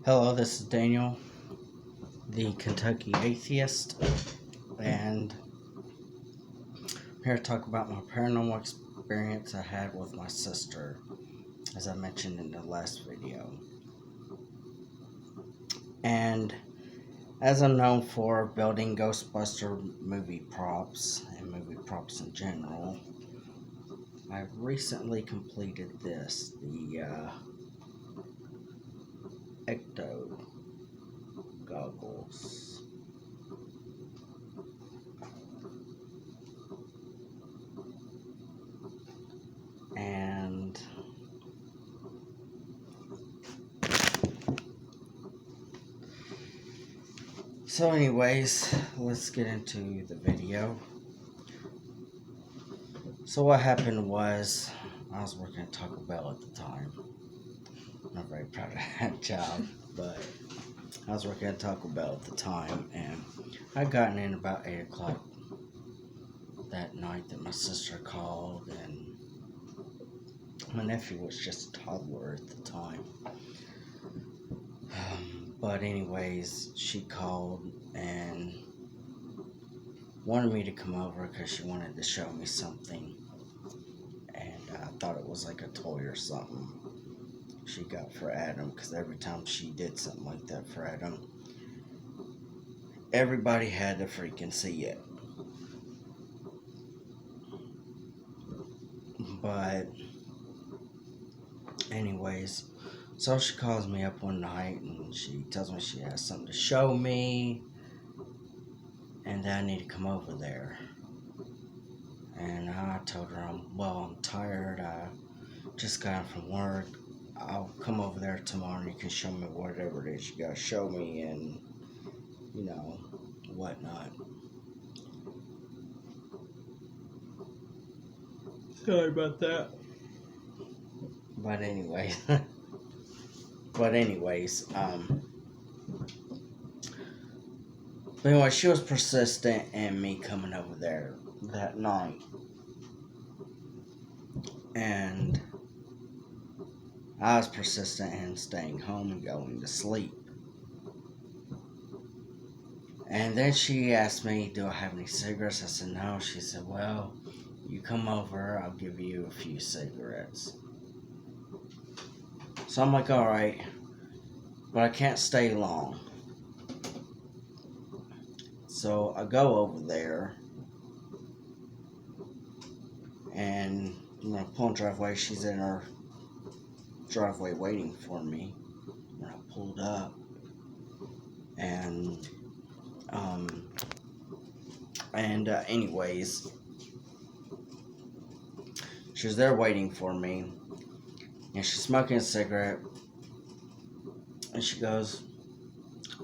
Hello, this is Daniel, the Kentucky Atheist, and I'm here to talk about my paranormal experience I had with my sister, as I mentioned in the last video. And as I'm known for building Ghostbuster movie props and movie props in general, I recently completed the Ecto goggles. And so anyways, let's get into the video. So what happened was, I was working at Taco Bell at the time. I'm not very proud of that job, but I was working at Taco Bell at the time, and I'd gotten in about 8 o'clock that night that my sister called, and my nephew was just a toddler at the time. But anyways, she called and wanted me to come over because she wanted to show me something, and I thought it was like a toy or something she got for Adam, because every time she did something like that for Adam, everybody had to freaking see it. But anyways, so she calls me up one night and she tells me she has something to show me and that I need to come over there. And I told her, I'm tired, I just got in from work, I'll come over there tomorrow and you can show me whatever it is you gotta show me and, whatnot. Sorry about that. But anyways, she was persistent in me coming over there that night. And I was persistent in staying home and going to sleep. And then she asked me, do I have any cigarettes? I said no. She said, well, you come over, I'll give you a few cigarettes. So I'm like, alright, but I can't stay long. So I go over there, and when I pull in the driveway, she's in her driveway waiting for me. When I pulled up, and anyways, she was there waiting for me, and she's smoking a cigarette, and she goes,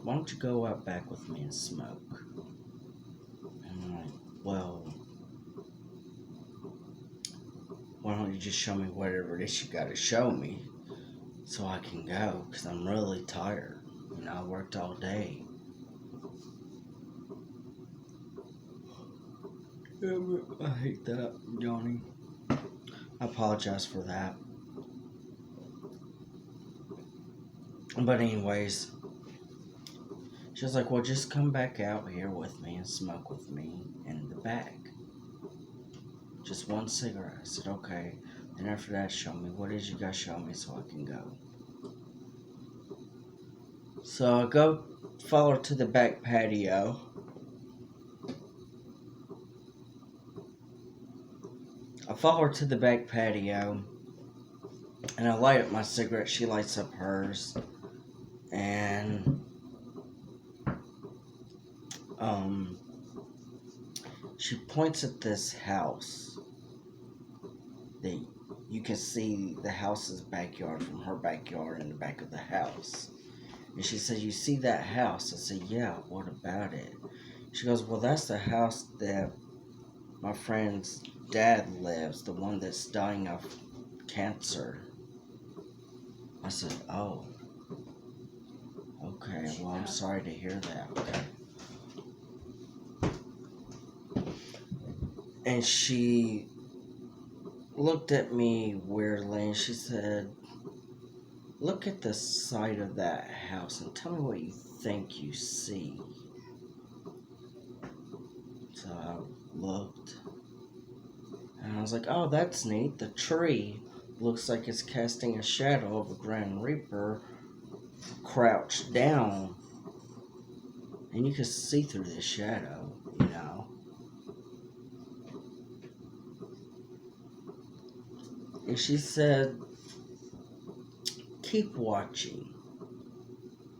why don't you go out back with me and smoke? And I'm like, well, why don't you just show me whatever it is you gotta show me so I can go, because I'm really tired. I worked all day. I hate that, Johnny. I apologize for that. But anyways, she was like, well, just come back out here with me and smoke with me in the back. Just one cigarette. I said, okay. And after that, show me what it is you guys show me so I can go. So I go follow her to the back patio. And I light up my cigarette. She lights up hers. And she points at this house. You can see the house's backyard from her backyard in the back of the house. And she said, you see that house? I said, yeah, what about it? She goes, well, that's the house that my friend's dad lives, the one that's dying of cancer. I said, oh, okay, well, I'm sorry to hear that. Okay. And she looked at me weirdly and she said, Look at the side of that house and tell me what you think you see. So I looked and I was like, oh, that's neat. The tree looks like it's casting a shadow of a Grand Reaper crouched down. And you can see through the shadow, you know. And she said, keep watching.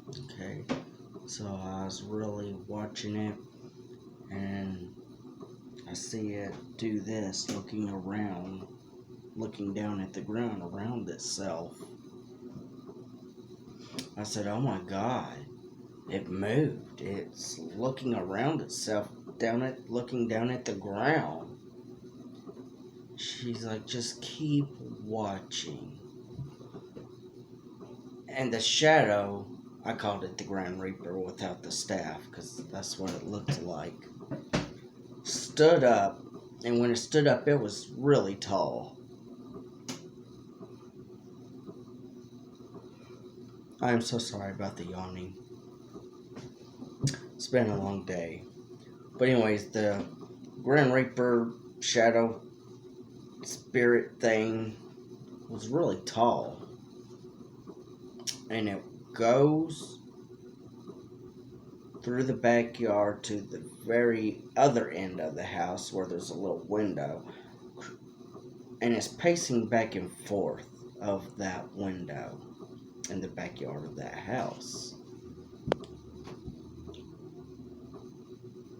Okay. So I was really watching it, and I see it do this, looking around, looking down at the ground around itself. I said, oh my God, it moved. It's looking around itself, looking down at the ground. She's like, just keep watching. And the shadow, I called it the Grand Reaper without the staff, because that's what it looked like, stood up, and when it stood up, it was really tall. I am so sorry about the yawning. It's been a long day. But anyways, the Grand Reaper shadow spirit thing was really tall. And it goes through the backyard to the very other end of the house where there's a little window. And it's pacing back and forth of that window in the backyard of that house.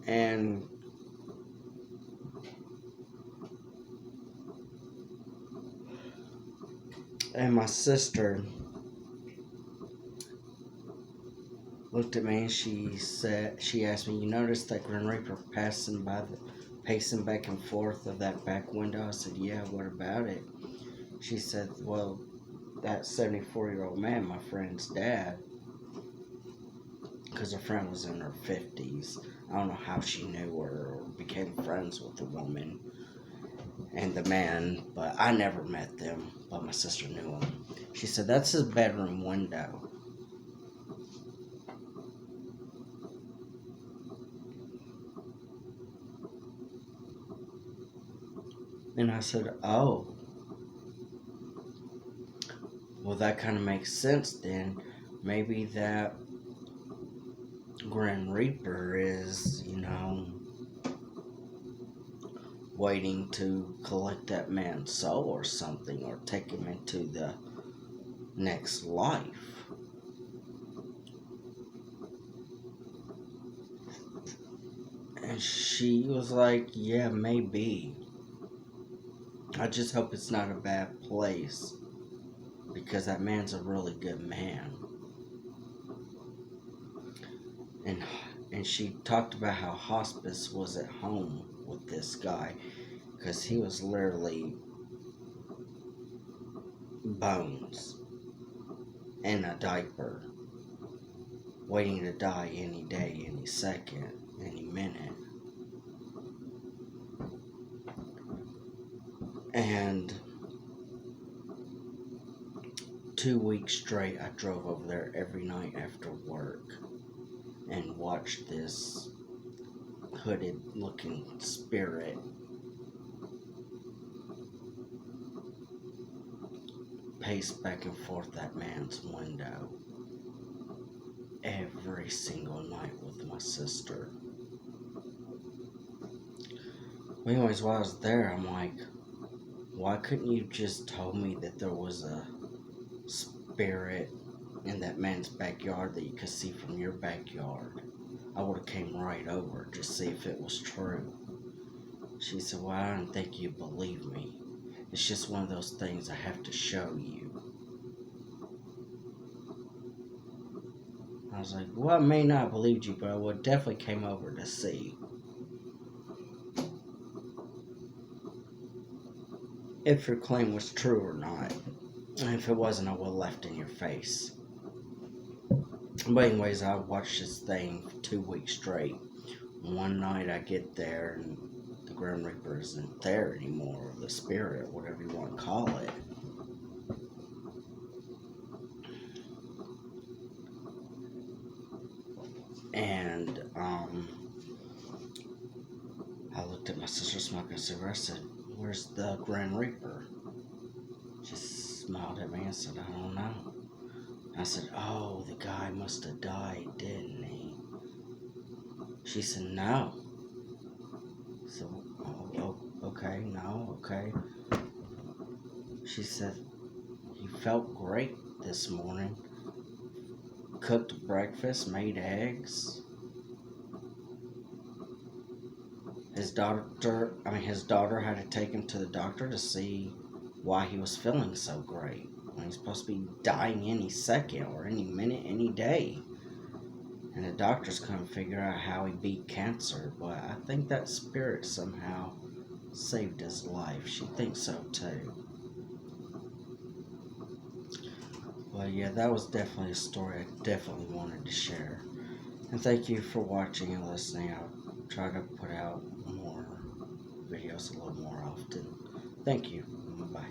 And my sister looked at me and she asked me, you noticed that Grand Reaper pacing back and forth of that back window? I said, yeah, what about it? She said, well, that 74-year-old man, my friend's dad, because her friend was in her 50s. I don't know how she knew her or became friends with the woman and the man, but I never met them, but my sister knew him. She said, that's his bedroom window. And I said, oh, well, that kind of makes sense then. Maybe that Grand Reaper is, waiting to collect that man's soul or something, or take him into the next life. And she was like, yeah, maybe. I just hope it's not a bad place, because that man's a really good man. And she talked about how hospice was at home with this guy, because he was literally bones in a diaper, waiting to die any day, any second, any minute. And 2 weeks straight, I drove over there every night after work and watched this hooded looking spirit pace back and forth that man's window every single night with my sister. Anyways, while I was there, I'm like, why couldn't you just told me that there was a spirit in that man's backyard that you could see from your backyard? I would have came right over to see if it was true. She said, well, I don't think you believe me. It's just one of those things I have to show you. I was like, well, I may not have believed you, but I would definitely came over to see if your claim was true or not. And if it wasn't, I would have left in your face. But anyways, I watched this thing for 2 weeks straight. One night I get there and the Grim Reaper isn't there anymore, or the spirit, whatever you want to call it. And I looked at my sister smoking a cigarette. I said, "Where's the Grand Reaper?" She smiled at me and said, "I don't know." I said, "Oh, the guy must have died, didn't he?" She said, "No." So, okay, no, okay. She said, "He felt great this morning. Cooked breakfast, made eggs. His daughter had to take him to the doctor to see why he was feeling so great. When he's supposed to be dying any second or any minute, any day. And the doctors couldn't figure out how he beat cancer, but I think that spirit somehow saved his life." She thinks so too. Well, yeah, that was definitely a story I definitely wanted to share. And thank you for watching and listening. I'll try to put out more videos a little more often. Thank you. Bye.